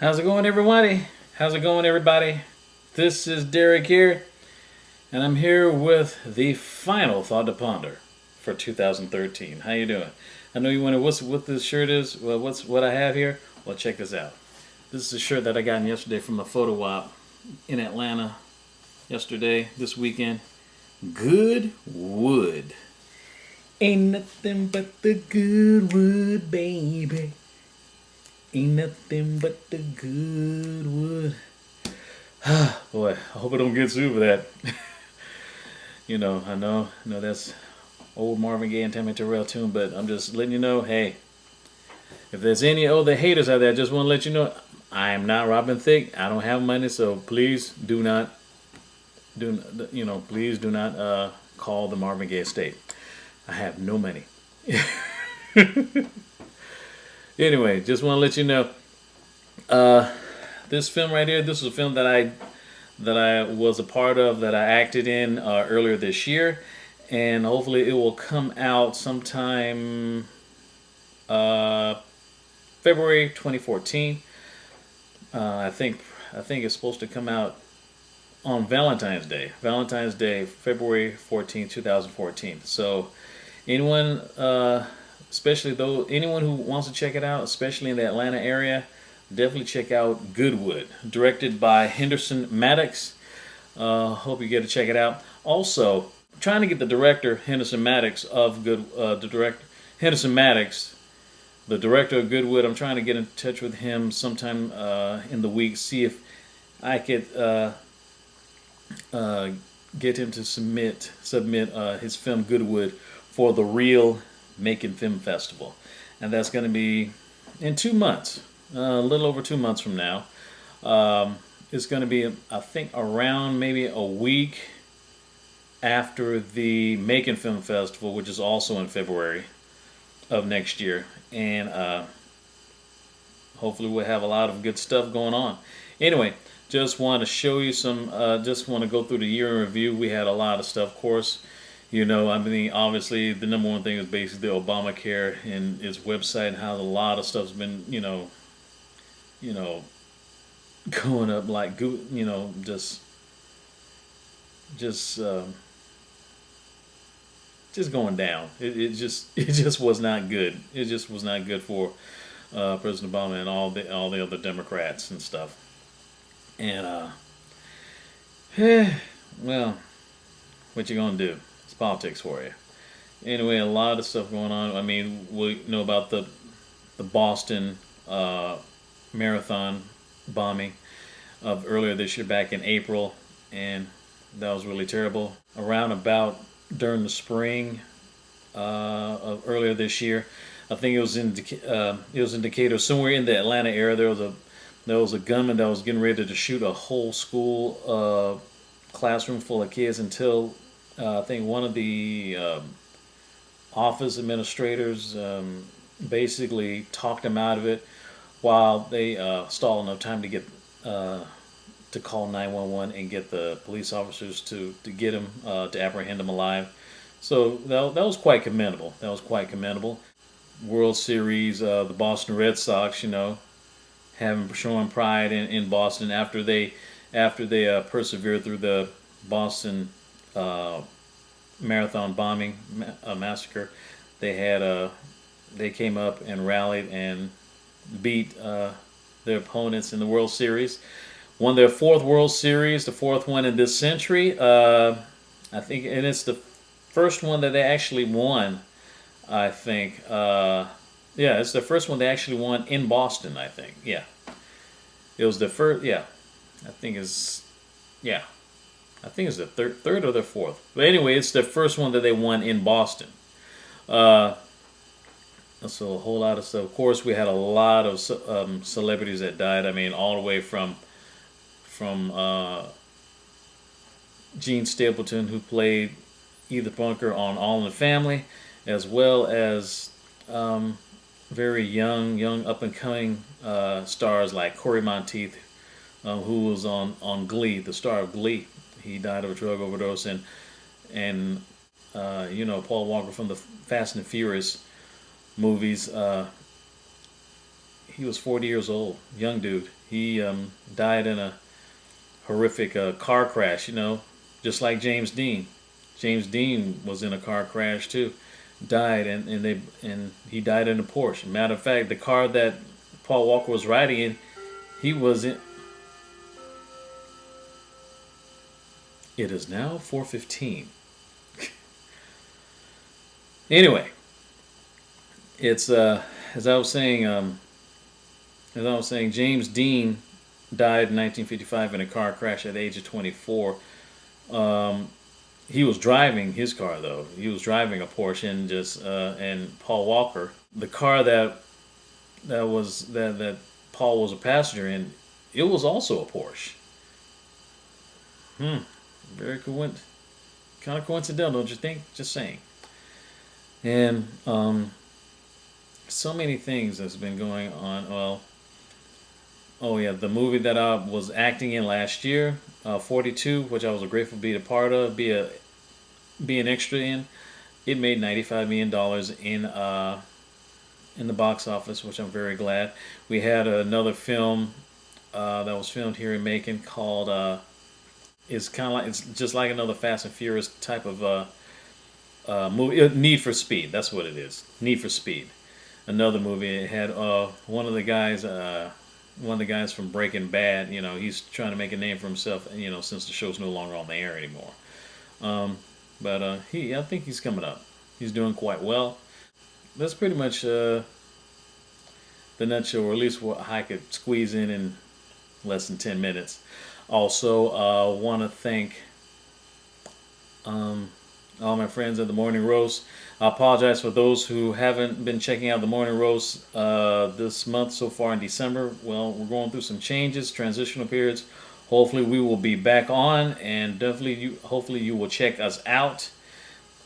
How's it going, everybody? How's it going, everybody? This is Derrick here, and I'm here with the final thought to ponder for 2013. How you doing? I know you wonder what this shirt is. Well, what I have here? Well, check this out. This is a shirt that I got yesterday from a photo op in Atlanta yesterday, this weekend. Good wood. Ain't nothing but the good wood, baby. Ain't nothing but the good wood. Boy, I hope I don't get sued for that. I know that's old Marvin Gaye and Tammy Terrell tune, but I'm just letting you know, hey, if there's any other haters out there, I just want to let you know, I am not Robin Thicke. I don't have money, so please do not, please do not call the Marvin Gaye estate. I have no money. Anyway, just want to let you know, this film right here. This is a film that I was a part of, that I acted in earlier this year, and hopefully it will come out sometime uh, February 2014. I think it's supposed to come out on Valentine's Day. Valentine's Day, February 14th, 2014. So anyone, especially though anyone who wants to check it out, especially in the Atlanta area, definitely check out Goodwood, directed by Henderson Maddox. Hope you get to check it out. Also, trying to get the director Henderson Maddox of Henderson Maddox, the director of Goodwood. I'm trying to get in touch with him sometime in the week, see if I could get him to submit his film Goodwood for the Real Macon Film Festival, and that's going to be in 2 months, a little over 2 months from now. It's going to be, I think, around maybe a week after the Macon Film Festival, which is also in February of next year, and hopefully we'll have a lot of good stuff going on. Anyway, just want to show you some. Just want to go through the year in review. We had a lot of stuff, of course. I mean, obviously, the number one thing is basically Obamacare and its website, and how a lot of stuff's been, you know, going up like, just, just going down. It just was not good. It just was not good for President Obama and all the other Democrats and stuff. And well, what you gonna do? It's politics for you. Anyway, a lot of stuff going on. I mean, we know about the Boston marathon bombing of earlier this year, back in April, and that was really terrible. Around about during the spring of earlier this year, I think it was in Decatur, somewhere in the Atlanta area. There was a gunman that was getting ready to shoot a whole school classroom full of kids until I think one of the office administrators basically talked him out of it, while they stalled enough time to get to call 911 and get the police officers to get him, to apprehend him alive. So that was quite commendable. That was quite commendable. World Series, the Boston Red Sox, having showing pride in Boston after they persevered through the Boston marathon bombing massacre. They came up and rallied and beat their opponents in the World Series. Won their fourth World Series, the fourth one in this century. I think, and it's the first one that they actually won. I think. Yeah, it's the first one they actually won in Boston, I think. Yeah. It was the first, yeah. I think it's, yeah. I think it's the third or the fourth. But anyway, it's the first one that they won in Boston. So a whole lot of stuff. Of course, we had a lot of celebrities that died. I mean, all the way from Gene Stapleton, who played Edith Bunker on All in the Family, as well as very young up and coming stars like Corey Monteith, who was on Glee, the star of Glee. He died of a drug overdose, and Paul Walker from the Fast and Furious movies. he was 40 years old, young dude. He died in a horrific car crash. Just like James Dean. James Dean was in a car crash too, died, and he died in a Porsche. Matter of fact, the car that Paul Walker was riding in, he was in. It is now 4:15. Anyway, it's as I was saying, James Dean died in 1955 in a car crash at the age of 24. He was driving his car though. He was driving a Porsche, and Paul Walker, the car that Paul was a passenger in, it was also a Porsche. Very kind of coincidental, don't you think? Just saying. And so many things that's been going on. Well, oh yeah, the movie that I was acting in last year, 42, which I was grateful to be a part of, be an extra in. It made $95 million in the box office, which I'm very glad. We had another film that was filmed here in Macon called. It's just like another Fast and Furious type of movie. Need for Speed. That's what it is. Need for Speed. Another movie. It had one of the guys from Breaking Bad. He's trying to make a name for himself. Since the show's no longer on the air anymore. But I think he's coming up. He's doing quite well. That's pretty much the nutshell, or at least what I could squeeze in less than 10 minutes. Also, want to thank all my friends at the Morning Roast. I apologize for those who haven't been checking out the Morning Roast this month so far in December. Well, we're going through some changes, transitional periods. Hopefully we will be back on, and hopefully you will check us out.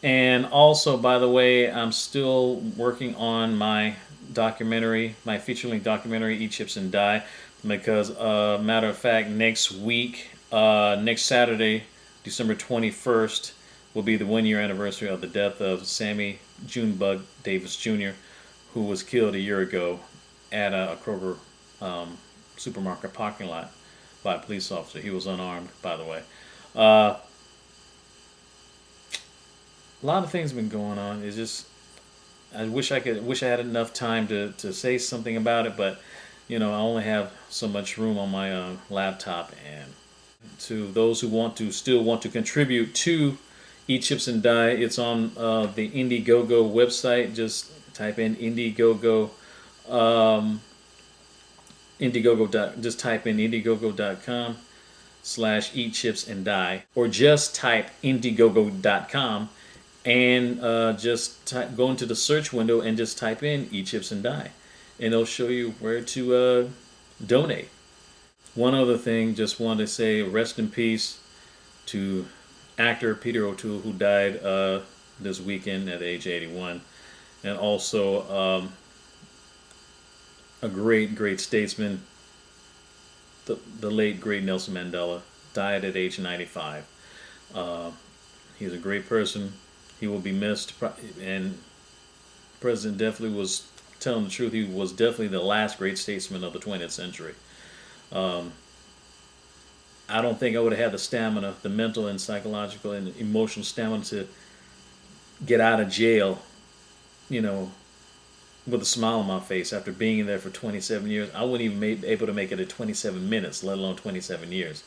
And also, by the way, I'm still working on my documentary, my feature-length documentary, Eat, Chips, and Die, because matter of fact, next Saturday, December 21st, will be the 1-year anniversary of the death of Sammy Junebug Davis Jr., who was killed a year ago at a Kroger supermarket parking lot by a police officer. He was unarmed, by the way. A lot of things have been going on. It's just, I wish I had enough time to say something about it, but I only have so much room on my laptop. And to those who still want to contribute to Eat, Chips, and Die, it's on the Indiegogo website. Just type in Indiegogo. Just type in Indiegogo.com/Eat, Chips, and Die, or just type Indiegogo.com and go into the search window and just type in Eat, Chips, and Die, and it'll show you where to donate. One other thing, just wanted to say rest in peace to actor Peter O'Toole, who died this weekend at age 81, and also a great statesman, the late great Nelson Mandela, died at age 95. He's a great person. He will be missed, and the president definitely was telling the truth. He was definitely the last great statesman of the 20th century. I don't think I would have had the stamina, the mental and psychological and emotional stamina to get out of jail, with a smile on my face after being in there for 27 years. I wouldn't even be able to make it at 27 minutes, let alone 27 years.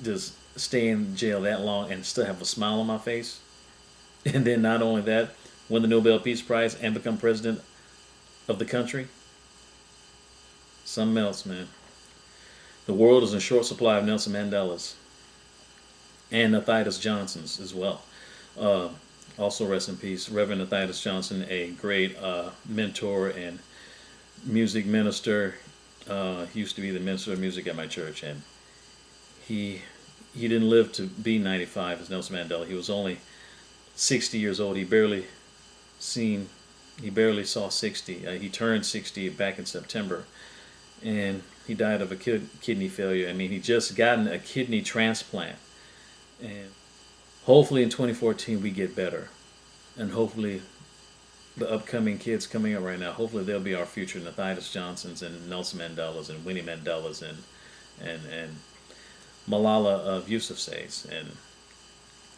Just stay in jail that long and still have a smile on my face. And then not only that, win the Nobel Peace Prize and become president of the country. Something else, man. The world is in short supply of Nelson Mandelas and Nathias Johnsons as well. Also, rest in peace, Reverend Nathias Johnson, a great mentor and music minister. He used to be the minister of music at my church, and he didn't live to be 95 as Nelson Mandela. He was only 60 years old. He barely saw 60. He turned 60 back in September, and he died of a kidney failure. I mean, he just gotten a kidney transplant, and hopefully in 2014 we get better, and hopefully the upcoming kids coming up right now. Hopefully they'll be our future Nathias Johnsons and Nelson Mandelas and Winnie Mandelas and Malala Yousafzais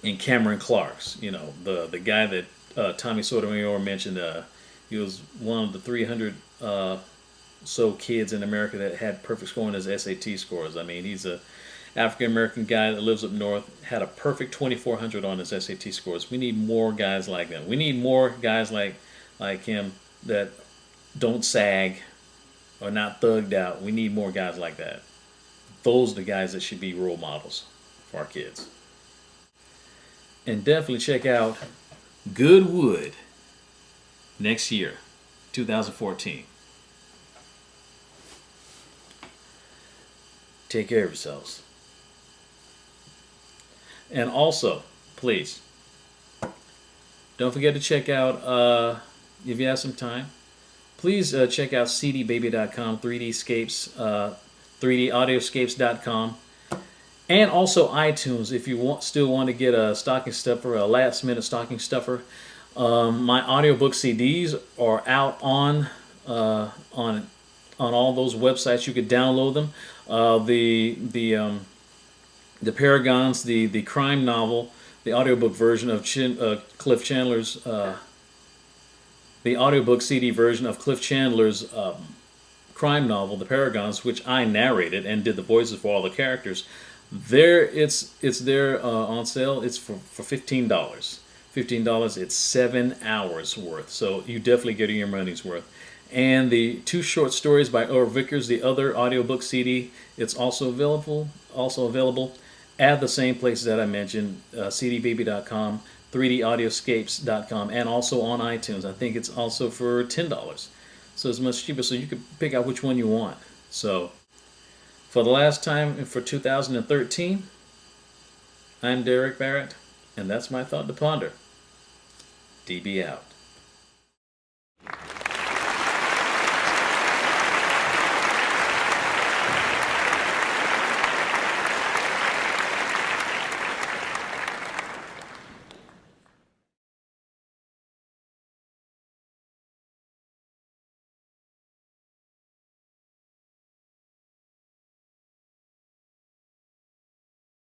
and Cameron Clarks. You know, the guy that Tommy Sotomayor mentioned. He was one of the 300 so kids in America that had perfect score on his SAT scores. I mean, he's a African American guy that lives up north, had a perfect 2,400 on his SAT scores. We need more guys like them. We need more guys like him that don't sag or not thugged out. We need more guys like that. Those are the guys that should be role models for our kids. And definitely check out Goodwood next year, 2014. Take care of yourselves. And also, please, don't forget to check out, if you have some time, please check out cdbaby.com, 3dscapes, 3daudioscapes.com, and also iTunes if you still want to get a stocking stuffer, a last minute stocking stuffer. My audiobook CDs are out on all those websites. You could download them. The Paragons, the crime novel, the audiobook version of Cliff Chandler's, the audiobook CD version of Cliff Chandler's crime novel, The Paragons, which I narrated and did the voices for all the characters. It's there on sale. It's for $15. $15. It's 7 hours worth. So you definitely get your money's worth. And the 2 short stories by Earl Vickers, the other audiobook CD, it's also available. At the same places that I mentioned, cdbaby.com, 3daudioscapes.com, and also on iTunes. I think it's also for $10. So it's much cheaper, so you can pick out which one you want. So for the last time for 2013, I'm Derrick Barrett, and that's my thought to ponder. DB out.